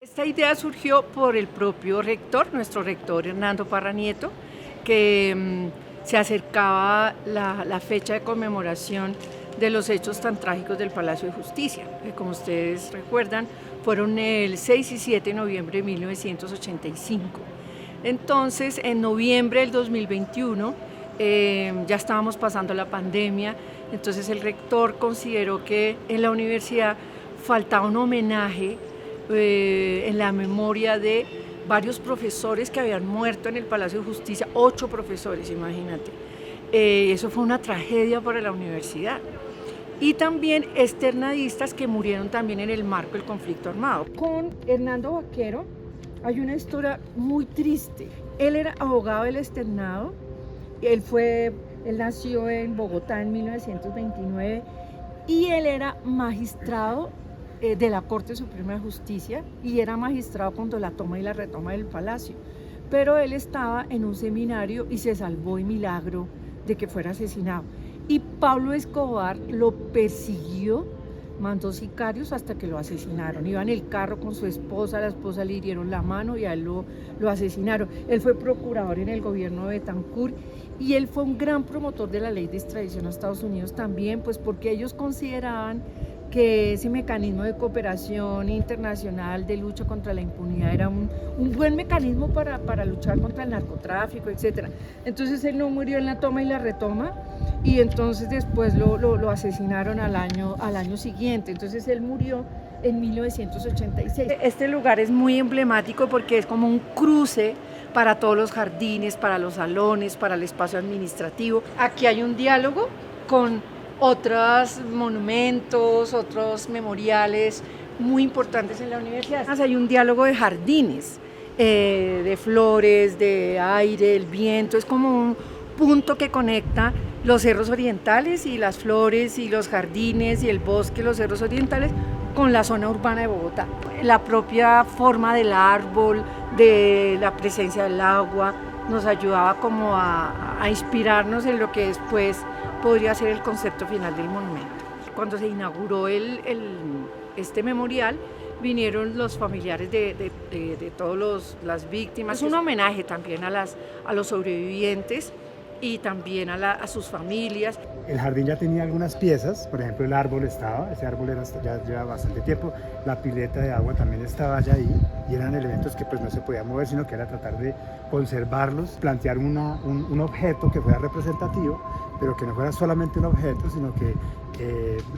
Esta idea surgió por el propio rector, nuestro rector Hernando Parra Nieto, que se acercaba la fecha de conmemoración de los hechos tan trágicos del Palacio de Justicia, que como ustedes recuerdan fueron el 6 y 7 de noviembre de 1985. Entonces, en noviembre del 2021, ya estábamos pasando la pandemia, entonces el rector consideró que en la universidad faltaba un homenaje en la memoria de varios profesores que habían muerto en el Palacio de Justicia, 8 profesores, imagínate. Eso fue una tragedia para la universidad. Y también externadistas que murieron también en el marco del conflicto armado. Con Hernando Vaquero hay una historia muy triste. Él era abogado del externado, él nació en Bogotá en 1929 y él era magistrado de la Corte Suprema de Justicia y era magistrado cuando la toma y la retoma del Palacio. Pero él estaba en un seminario y se salvó de milagro de que fuera asesinado. Y Pablo Escobar lo persiguió, mandó sicarios hasta que lo asesinaron. Iba en el carro con su esposa, a la esposa le hirieron la mano y a él lo asesinaron. Él fue procurador en el gobierno de Betancourt y él fue un gran promotor de la ley de extradición a Estados Unidos también, pues porque ellos consideraban que ese mecanismo de cooperación internacional de lucha contra la impunidad era un buen mecanismo para luchar contra el narcotráfico, etc. Entonces él no murió en la toma y la retoma y entonces después lo asesinaron al año siguiente. Entonces él murió en 1986. Este lugar es muy emblemático porque es como un cruce para todos los jardines, para los salones, para el espacio administrativo. Aquí hay un diálogo con otros monumentos, otros memoriales muy importantes en la universidad. Además, hay un diálogo de jardines, de flores, de aire, el viento, es como un punto que conecta los cerros orientales y las flores y los jardines y el bosque, los cerros orientales, con la zona urbana de Bogotá. La propia forma del árbol, de la presencia del agua, nos ayudaba como a inspirarnos en lo que después podría ser el concepto final del monumento. Cuando se inauguró este memorial, vinieron los familiares de todas las víctimas. Es un homenaje también a los sobrevivientes y también a sus familias. El jardín ya tenía algunas piezas, por ejemplo el árbol ese árbol ya lleva bastante tiempo, la pileta de agua también estaba ya ahí y eran elementos que pues no se podían mover, sino que era tratar de conservarlos, plantear un objeto que fuera representativo, pero que no fuera solamente un objeto, sino que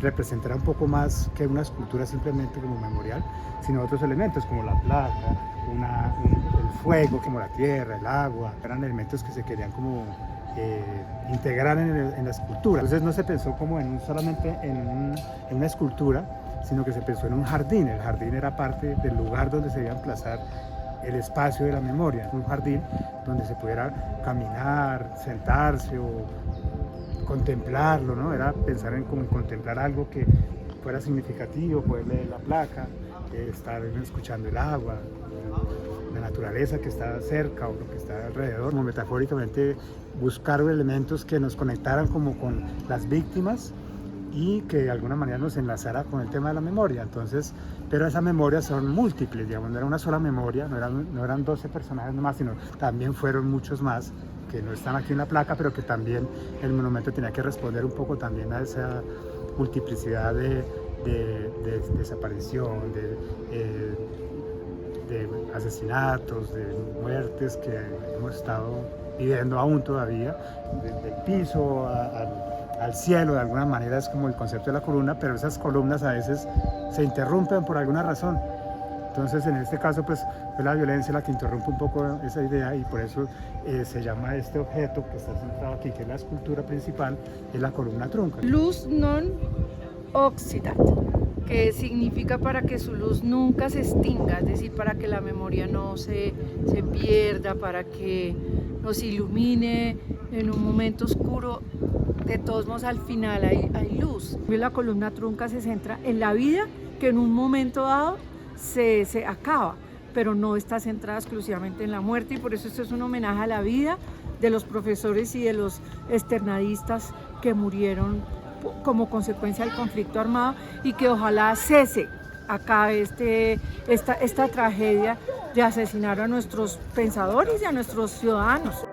representara un poco más que una escultura simplemente como memorial, sino otros elementos como la plata, el fuego, como la tierra, el agua, eran elementos que se querían como integrar en la escultura. Entonces no se pensó como solamente en una escultura, sino que se pensó en un jardín. El jardín era parte del lugar donde se iba a emplazar el espacio de la memoria, un jardín donde se pudiera caminar, sentarse o contemplarlo, ¿no? Era pensar en contemplar algo que fuera significativo, poder leer la placa, estar escuchando el agua, la naturaleza que está cerca o lo que está alrededor, como metafóricamente buscar elementos que nos conectaran como con las víctimas y que de alguna manera nos enlazara con el tema de la memoria. Entonces, pero esas memorias son múltiples, digamos, no era una sola memoria, no eran 12 personajes nomás, sino también fueron muchos más que no están aquí en la placa, pero que también el monumento tenía que responder un poco también a esa multiplicidad de desaparición, de asesinatos, de muertes que hemos estado viviendo aún todavía, del piso al cielo, de alguna manera es como el concepto de la columna, pero esas columnas a veces se interrumpen por alguna razón. Entonces en este caso pues fue la violencia la que interrumpe un poco esa idea y por eso se llama este objeto que está centrado aquí, que es la escultura principal, es la columna trunca. Luz non oxidat, que significa para que su luz nunca se extinga, es decir, para que la memoria no se pierda, para que nos ilumine en un momento oscuro. De todos modos, al final hay luz. La columna trunca se centra en la vida que en un momento dado se acaba, pero no está centrada exclusivamente en la muerte, y por eso esto es un homenaje a la vida de los profesores y de los externadistas que murieron como consecuencia del conflicto armado y que ojalá cese acá esta tragedia de asesinar a nuestros pensadores y a nuestros ciudadanos.